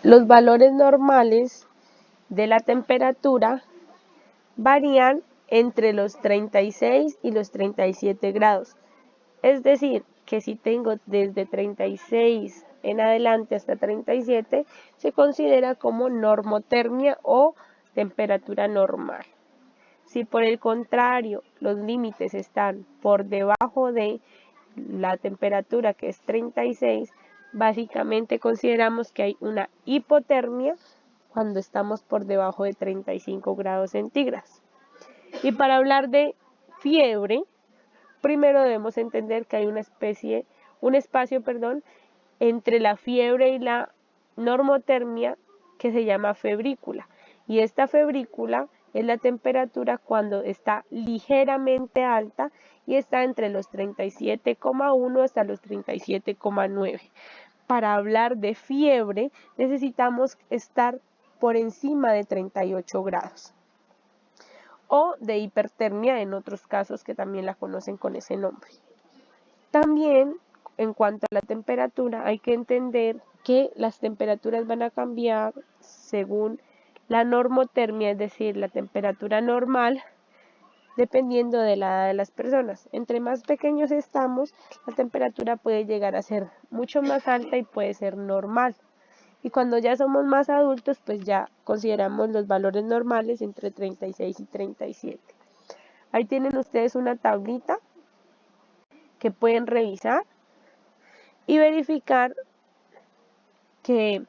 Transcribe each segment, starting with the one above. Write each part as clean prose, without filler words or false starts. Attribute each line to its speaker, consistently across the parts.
Speaker 1: los valores normales de la temperatura varían entre los 36 y los 37 grados. Es decir, que si tengo desde 36 en adelante hasta 37, se considera como normotermia o temperatura normal. Si por el contrario los límites están por debajo de la temperatura, que es 36, básicamente consideramos que hay una hipotermia cuando estamos por debajo de 35 grados centígrados. Y para hablar de fiebre, primero debemos entender que hay un espacio, entre la fiebre y la normotermia que se llama febrícula. Y esta febrícula es la temperatura cuando está ligeramente alta y está entre los 37,1 hasta los 37,9. Para hablar de fiebre necesitamos estar por encima de 38 grados. O de hipertermia en otros casos que también la conocen con ese nombre. También, en cuanto a la temperatura, hay que entender que las temperaturas van a cambiar según la normotermia, es decir, la temperatura normal, dependiendo de la edad de las personas. Entre más pequeños estamos, la temperatura puede llegar a ser mucho más alta y puede ser normal. Y cuando ya somos más adultos, pues ya consideramos los valores normales entre 36 y 37. Ahí tienen ustedes una tablita que pueden revisar y verificar que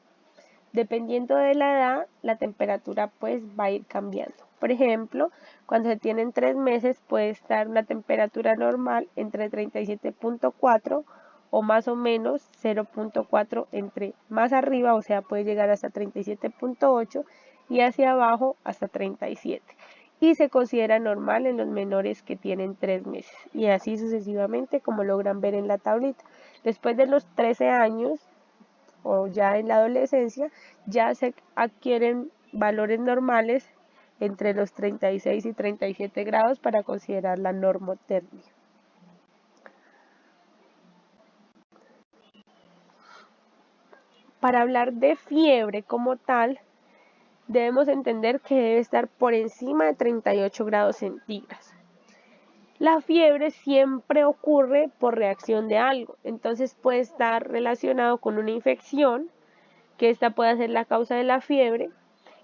Speaker 1: dependiendo de la edad, la temperatura pues va a ir cambiando. Por ejemplo, cuando se tienen 3 meses puede estar una temperatura normal entre 37,4 o más o menos 0,4 entre más arriba, o sea, puede llegar hasta 37,8 y hacia abajo hasta 37. Y se considera normal en los menores que tienen 3 meses. Y así sucesivamente, como logran ver en la tablita. Después de los 13 años, o ya en la adolescencia, ya se adquieren valores normales entre los 36 y 37 grados para considerar la normotermia. Para hablar de fiebre como tal, debemos entender que debe estar por encima de 38 grados centígrados. La fiebre siempre ocurre por reacción de algo, entonces puede estar relacionado con una infección, que esta puede ser la causa de la fiebre,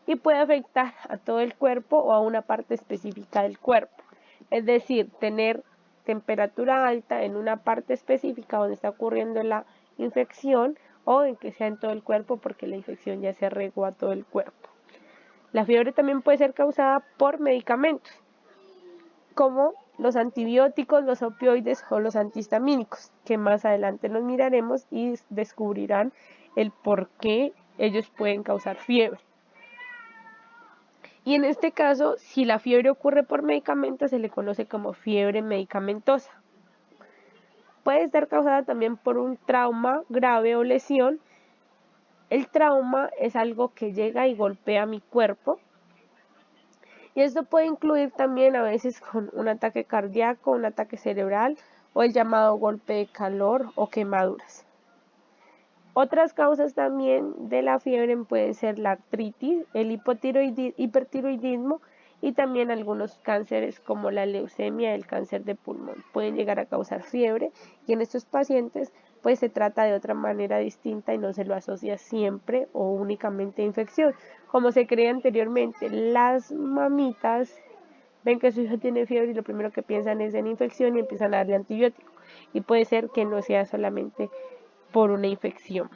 Speaker 1: y puede afectar a todo el cuerpo o a una parte específica del cuerpo. Es decir, tener temperatura alta en una parte específica donde está ocurriendo la infección o en que sea en todo el cuerpo porque la infección ya se regó a todo el cuerpo. La fiebre también puede ser causada por medicamentos, como los antibióticos, los opioides o los antihistamínicos, que más adelante los miraremos y descubrirán el por qué ellos pueden causar fiebre. Y en este caso, si la fiebre ocurre por medicamentos, se le conoce como fiebre medicamentosa. Puede estar causada también por un trauma grave o lesión. El trauma es algo que llega y golpea mi cuerpo. Y esto puede incluir también a veces con un ataque cardíaco, un ataque cerebral o el llamado golpe de calor o quemaduras. Otras causas también de la fiebre pueden ser la artritis, el hipertiroidismo y también algunos cánceres como la leucemia y el cáncer de pulmón. Pueden llegar a causar fiebre y en estos pacientes pues se trata de otra manera distinta y no se lo asocia siempre o únicamente a infección. Como se creía anteriormente, las mamitas ven que su hijo tiene fiebre y lo primero que piensan es en infección y empiezan a darle antibiótico. Y puede ser que no sea solamente por una infección.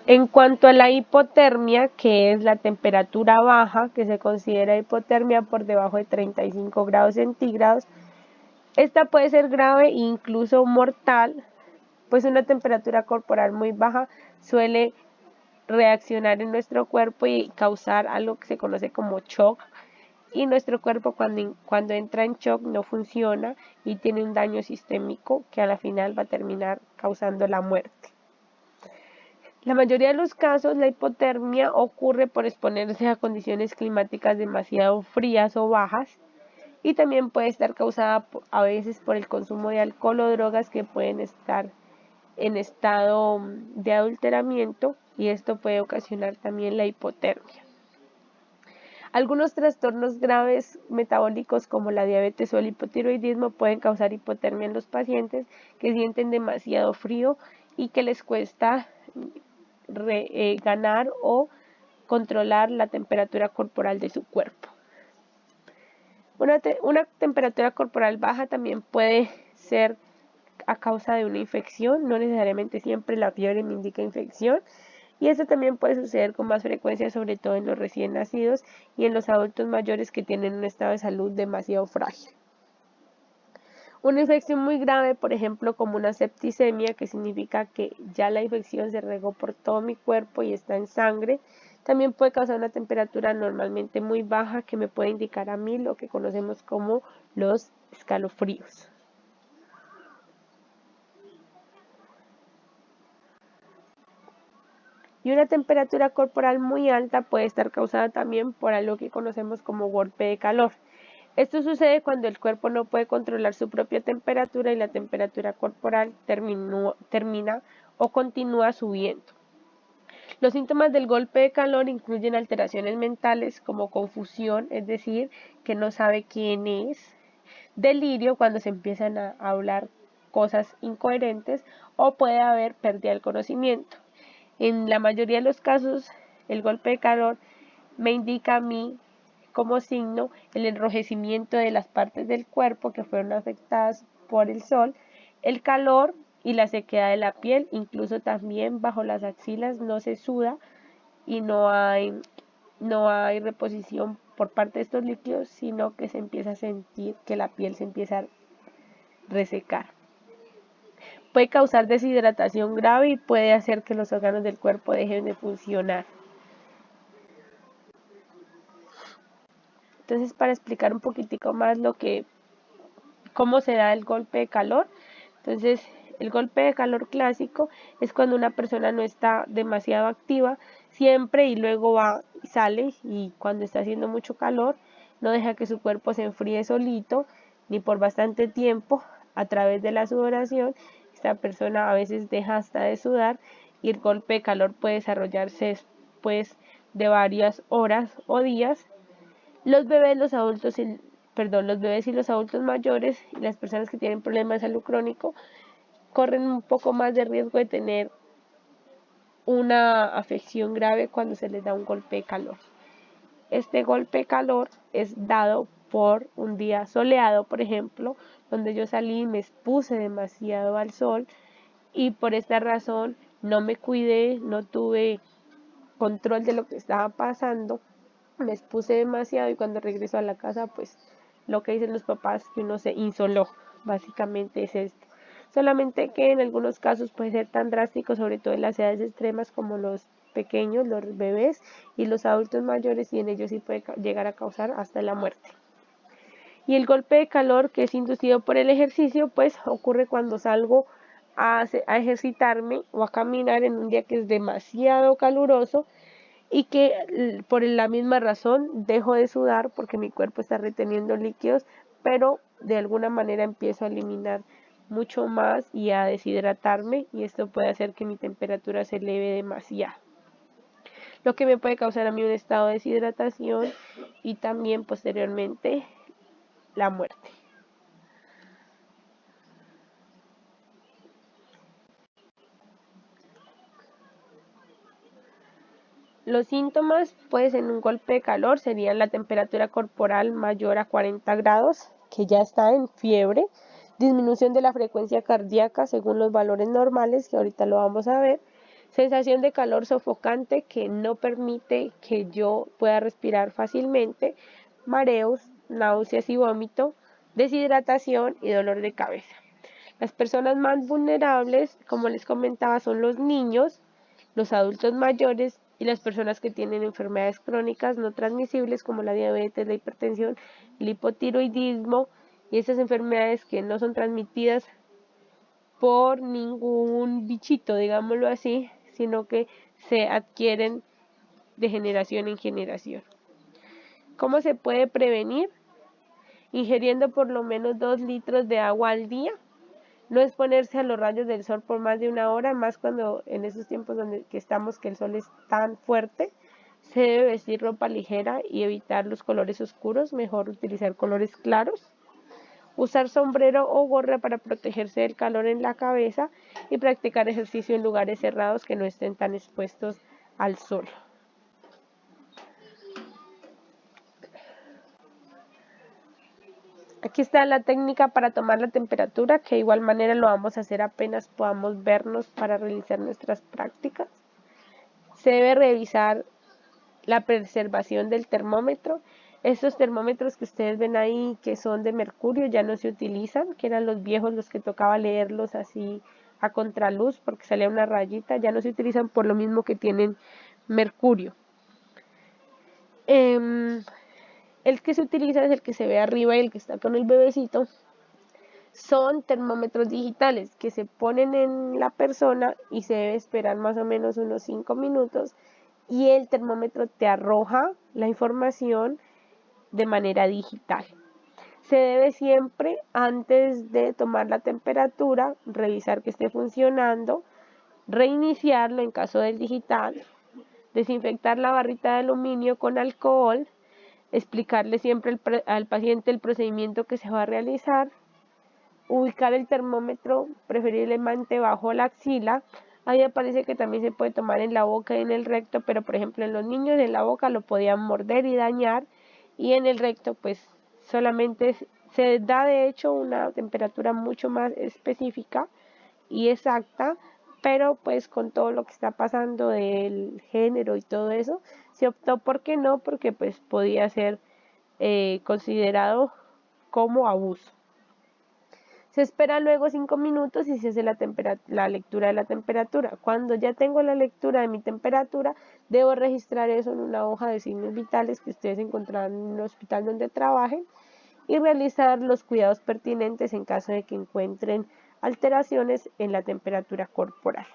Speaker 1: En cuanto a la hipotermia, que es la temperatura baja, que se considera hipotermia por debajo de 35 grados centígrados, esta puede ser grave e incluso mortal, pues una temperatura corporal muy baja suele reaccionar en nuestro cuerpo y causar algo que se conoce como shock. Y nuestro cuerpo cuando entra en shock no funciona y tiene un daño sistémico que a la final va a terminar causando la muerte. La mayoría de los casos, la hipotermia ocurre por exponerse a condiciones climáticas demasiado frías o bajas y también puede estar causada a veces por el consumo de alcohol o drogas que pueden estar en estado de adulteramiento y esto puede ocasionar también la hipotermia. Algunos trastornos graves metabólicos como la diabetes o el hipotiroidismo pueden causar hipotermia en los pacientes que sienten demasiado frío y que les cuesta ganar o controlar la temperatura corporal de su cuerpo. Una temperatura corporal baja también puede ser a causa de una infección, no necesariamente siempre la fiebre me indica infección, y eso también puede suceder con más frecuencia, sobre todo en los recién nacidos y en los adultos mayores que tienen un estado de salud demasiado frágil. Una infección muy grave, por ejemplo, como una septicemia, que significa que ya la infección se regó por todo mi cuerpo y está en sangre, también puede causar una temperatura normalmente muy baja que me puede indicar a mí lo que conocemos como los escalofríos. Y una temperatura corporal muy alta puede estar causada también por algo que conocemos como golpe de calor. Esto sucede cuando el cuerpo no puede controlar su propia temperatura y la temperatura corporal termina o continúa subiendo. Los síntomas del golpe de calor incluyen alteraciones mentales como confusión, es decir, que no sabe quién es, delirio cuando se empiezan a hablar cosas incoherentes o puede haber pérdida del conocimiento. En la mayoría de los casos, el golpe de calor me indica a mí como signo el enrojecimiento de las partes del cuerpo que fueron afectadas por el sol, el calor y la sequedad de la piel, incluso también bajo las axilas no se suda y no hay reposición por parte de estos líquidos, sino que se empieza a sentir que la piel se empieza a resecar. Puede causar deshidratación grave y puede hacer que los órganos del cuerpo dejen de funcionar. Entonces, para explicar un poquitico más cómo se da el golpe de calor, entonces el golpe de calor clásico es cuando una persona no está demasiado activa siempre y luego va y sale, y cuando está haciendo mucho calor no deja que su cuerpo se enfríe solito ni por bastante tiempo a través de la sudoración. Esta persona a veces deja hasta de sudar y el golpe de calor puede desarrollarse después de varias horas o días. Los bebés y los adultos mayores y las personas que tienen problemas de salud crónico corren un poco más de riesgo de tener una afección grave cuando se les da un golpe de calor. Este golpe de calor es dado por un día soleado, por ejemplo, donde yo salí y me expuse demasiado al sol y por esta razón no me cuidé, no tuve control de lo que estaba pasando, me expuse demasiado y cuando regreso a la casa, pues lo que dicen los papás, que uno se insoló, básicamente es esto. Solamente que en algunos casos puede ser tan drástico, sobre todo en las edades extremas como los pequeños, los bebés y los adultos mayores, y en ellos sí puede llegar a causar hasta la muerte. Y el golpe de calor que es inducido por el ejercicio, pues ocurre cuando salgo a ejercitarme o a caminar en un día que es demasiado caluroso y que por la misma razón dejo de sudar porque mi cuerpo está reteniendo líquidos, pero de alguna manera empiezo a eliminar mucho más y a deshidratarme, y esto puede hacer que mi temperatura se eleve demasiado, lo que me puede causar a mí un estado de deshidratación y también posteriormente la muerte. Los síntomas, pues en un golpe de calor, serían la temperatura corporal mayor a 40 grados, que ya está en fiebre, disminución de la frecuencia cardíaca según los valores normales, que ahorita lo vamos a ver, sensación de calor sofocante que no permite que yo pueda respirar fácilmente, mareos, náuseas y vómito, deshidratación y dolor de cabeza. Las personas más vulnerables, como les comentaba, son los niños, los adultos mayores y las personas que tienen enfermedades crónicas no transmisibles como la diabetes, la hipertensión, el hipotiroidismo y esas enfermedades que no son transmitidas por ningún bichito, digámoslo así, sino que se adquieren de generación en generación. ¿Cómo se puede prevenir? Ingiriendo por lo menos 2 litros de agua al día. No exponerse a los rayos del sol por más de 1 hora, más cuando en esos tiempos que estamos que el sol es tan fuerte. Se debe vestir ropa ligera y evitar los colores oscuros, mejor utilizar colores claros. Usar sombrero o gorra para protegerse del calor en la cabeza y practicar ejercicio en lugares cerrados que no estén tan expuestos al sol. Aquí está la técnica para tomar la temperatura, que de igual manera lo vamos a hacer apenas podamos vernos para realizar nuestras prácticas. Se debe revisar la preservación del termómetro. Estos termómetros que ustedes ven ahí, que son de mercurio, ya no se utilizan, que eran los viejos los que tocaba leerlos así a contraluz porque salía una rayita, ya no se utilizan por lo mismo que tienen mercurio. El que se utiliza es el que se ve arriba y el que está con el bebecito. Son termómetros digitales que se ponen en la persona y se debe esperar más o menos unos 5 minutos y el termómetro te arroja la información de manera digital. Se debe siempre, antes de tomar la temperatura, revisar que esté funcionando, reiniciarlo en caso del digital, desinfectar la barrita de aluminio con alcohol, explicarle siempre al paciente el procedimiento que se va a realizar, ubicar el termómetro preferiblemente bajo la axila. Ahí aparece que también se puede tomar en la boca y en el recto, pero por ejemplo en los niños en la boca lo podían morder y dañar, y en el recto pues solamente se da de hecho una temperatura mucho más específica y exacta, pero pues con todo lo que está pasando del género y todo eso, se optó por que no, porque pues podía ser considerado como abuso. Se espera luego 5 minutos y se hace la lectura de la temperatura. Cuando ya tengo la lectura de mi temperatura, debo registrar eso en una hoja de signos vitales que ustedes encontrarán en un hospital donde trabajen y realizar los cuidados pertinentes en caso de que encuentren alteraciones en la temperatura corporal.